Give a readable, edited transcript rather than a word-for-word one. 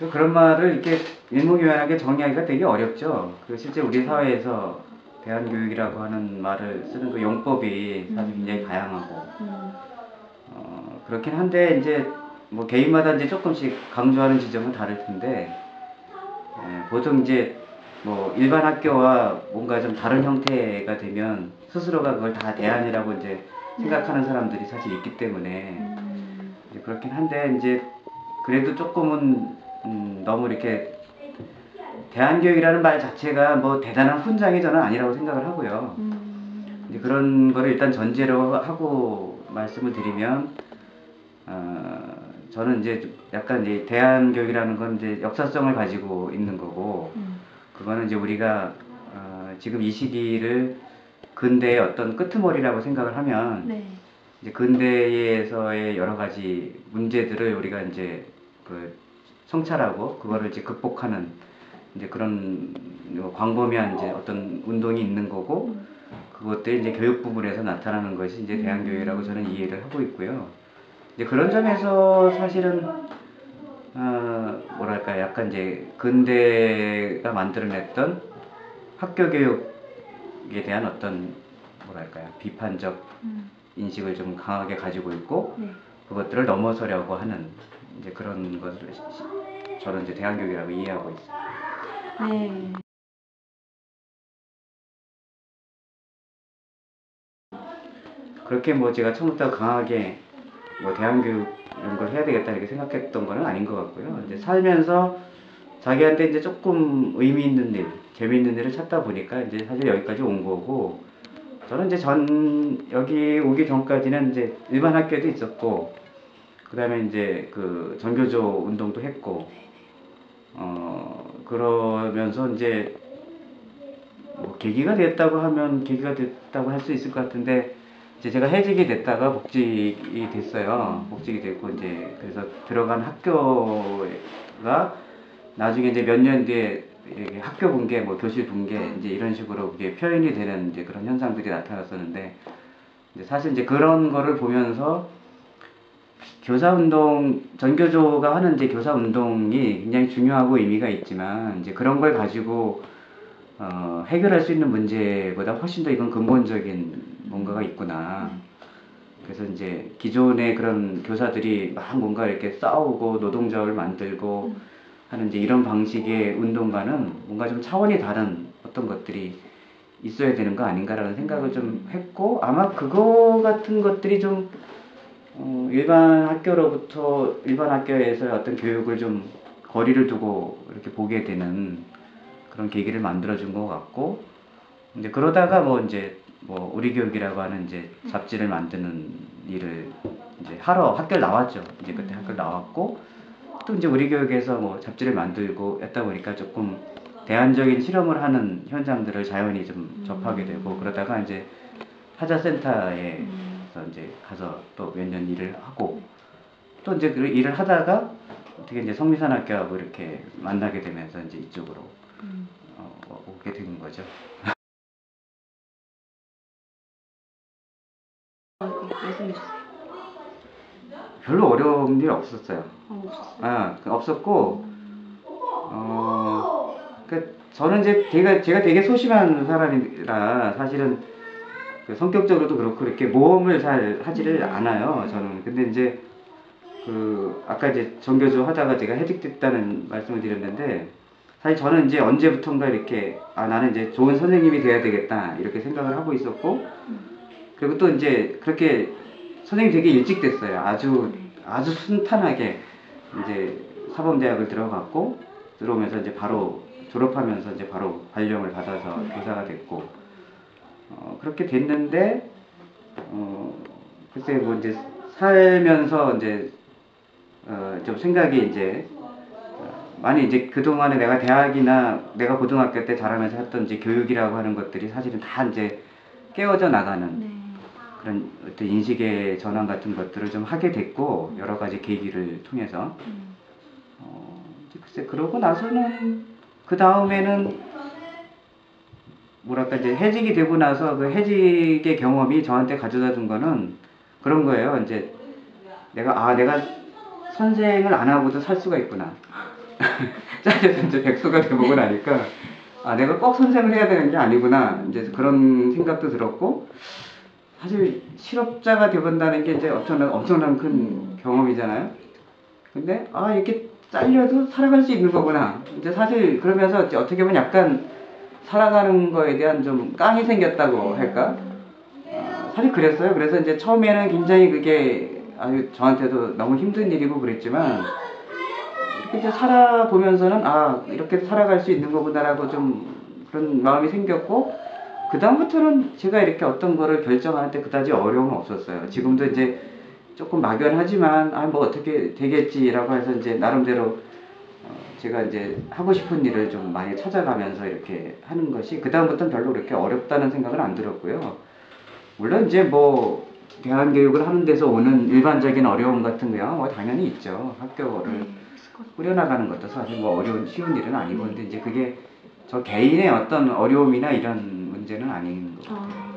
그런 말을 이렇게 일목요연하게 정의하기가 되게 어렵죠. 실제 우리 사회에서 대안교육이라고 하는 말을 쓰는 그 용법이 사실 굉장히 다양하고, 그렇긴 한데, 이제, 뭐, 개인마다 이제 조금씩 강조하는 지점은 다를 텐데, 보통 이제, 뭐, 일반 학교와 뭔가 좀 다른 형태가 되면 스스로가 그걸 다 대안이라고 이제 생각하는 사람들이 사실 있기 때문에, 이제 그렇긴 한데, 이제, 그래도 조금은, 너무 이렇게, 대안교육이라는 말 자체가 뭐 대단한 훈장이 저는 아니라고 생각을 하고요. 이제 그런 거를 일단 전제로 하고 말씀을 드리면, 저는 이제 약간 이제 대안교육이라는 건 이제 역사성을 가지고 있는 거고, 그거는 이제 우리가 지금 이 시기를 근대의 어떤 끄트머리라고 생각을 하면, 네. 이제 근대에서의 여러 가지 문제들을 우리가 이제 그 성찰하고 그거를 이제 극복하는 이제 그런 광범위한 이제 어떤 운동이 있는 거고, 그것들이 이제 교육 부분에서 나타나는 것이 이제 대안교육이라고 저는 이해를 하고 있고요. 이제 그런 점에서 사실은 뭐랄까 약간 이제 근대가 만들어냈던 학교 교육에 대한 어떤 뭐랄까요 비판적 인식을 좀 강하게 가지고 있고, 네. 그것들을 넘어서려고 하는 이제 그런 것을 저는 이제 대안교육이라고 이해하고 있습니다. 네. 그렇게 뭐 제가 처음부터 강하게 뭐 대안교육 이런 걸 해야 되겠다 이렇게 생각했던 거는 아닌 것 같고요. 이제 살면서 자기한테 이제 조금 의미 있는 일, 재미있는 일을 찾다 보니까 이제 사실 여기까지 온 거고, 저는 이제 여기 오기 전까지는 이제 일반 학교에도 있었고, 그 다음에 이제 그 전교조 운동도 했고, 그러면서 이제 뭐 계기가 됐다고 하면 계기가 됐다고 할 수 있을 것 같은데, 이제 제가 해직이 됐다가 복직이 됐어요. 복직이 됐고, 이제 그래서 들어간 학교가 나중에 이제 몇 년 뒤에 이렇게 학교 붕괴, 뭐 교실 붕괴, 이제 이런 식으로 이게 표현이 되는 이제 그런 현상들이 나타났었는데, 이제 사실 이제 그런 거를 보면서 교사운동, 전교조가 하는 이제 교사운동이 굉장히 중요하고 의미가 있지만, 이제 그런 걸 가지고, 해결할 수 있는 문제보다 훨씬 더 이건 근본적인 뭔가가 있구나. 그래서 이제 기존의 그런 교사들이 막 뭔가 이렇게 싸우고 노동조합을 만들고 하는 이제 이런 방식의 운동과는 뭔가 좀 차원이 다른 어떤 것들이 있어야 되는 거 아닌가라는 생각을 좀 했고, 아마 그거 같은 것들이 좀 일반 학교에서의 어떤 교육을 좀 거리를 두고 이렇게 보게 되는 그런 계기를 만들어준 것 같고, 이제 그러다가 뭐 이제 뭐 우리 교육이라고 하는 이제 잡지를 만드는 일을 이제 하러 학교를 나왔죠. 이제 그때 학교를 나왔고, 또 이제 우리 교육에서 뭐 잡지를 만들고 했다 보니까 조금 대안적인 실험을 하는 현장들을 자연히 좀 접하게 되고, 그러다가 이제 하자센터에서 이제 가서 또 몇 년 일을 하고, 또 이제 그 일을 하다가 어떻게 이제 성미산학교하고 이렇게 만나게 되면서 이제 이쪽으로 오게 된 거죠. 말씀해 주세요. 별로 어려운 일 없었어요. 없었어요. 없었고, 저는 이제 제가 되게 소심한 사람이라 사실은 그 성격적으로도 그렇고 이렇게 모험을 잘 하지를 않아요. 저는. 근데 이제 아까 이제 전교조 하다가 제가 해직됐다는 말씀을 드렸는데, 사실 저는 이제 언제부턴가 이렇게 나는 이제 좋은 선생님이 돼야 되겠다 이렇게 생각을 하고 있었고, 그리고 또 이제 그렇게 선생님이 되게 일찍 됐어요. 아주 순탄하게 이제 사범대학을 들어갔고, 들어오면서 이제 바로 졸업하면서 이제 바로 발령을 받아서 교사가 됐고, 그렇게 됐는데, 글쎄 뭐 이제 살면서 이제 좀 생각이 이제 많이 이제 그동안에 내가 대학이나 내가 고등학교 때 자라면서 했던 이제 교육이라고 하는 것들이 사실은 다 이제 깨어져 나가는 그런 어떤 인식의 전환 같은 것들을 좀 하게 됐고, 여러 가지 계기를 통해서. 글쎄 그러고 나서는 그 다음에는 뭐랄까 이제 해직이 되고 나서 그 해직의 경험이 저한테 가져다 준 거는 그런 거예요. 이제 내가 선생을 안 하고도 살 수가 있구나. 잘려서 이제 백수가 돼보고 나니까 아 내가 꼭 선생을 해야 되는 게 아니구나 이제 그런 생각도 들었고 사실 실업자가 돼본다는 게 이제 엄청난 큰 경험이잖아요. 근데 아 이렇게 잘려도 살아갈 수 있는 거구나. 이제 사실 그러면서 이제 어떻게 보면 약간 살아가는 거에 대한 좀 깡이 생겼다고 할까? 사실 그랬어요. 그래서 이제 처음에는 굉장히 그게 아주 저한테도 너무 힘든 일이고 그랬지만 이렇게 이제 살아보면서는 아 이렇게 살아갈 수 있는 거구나라고 좀 그런 마음이 생겼고 그 다음부터는 제가 이렇게 어떤 거를 결정하는데 그다지 어려움은 없었어요. 지금도 이제 조금 막연하지만 아 뭐 어떻게 되겠지라고 해서 이제 나름대로 제가 이제 하고 싶은 일을 좀 많이 찾아가면서 이렇게 하는 것이 그 다음부터는 별로 그렇게 어렵다는 생각은 안 들었고요. 물론 이제 뭐 대안 교육을 하는 데서 오는 일반적인 어려움 같은 거야 뭐 당연히 있죠. 학교를 있을 것 같아요. 꾸려나가는 것도 사실 뭐 어려운 쉬운 일은 아니고 근데 이제 그게 저 개인의 어떤 어려움이나 이런 문제는 아닌 것 같아요.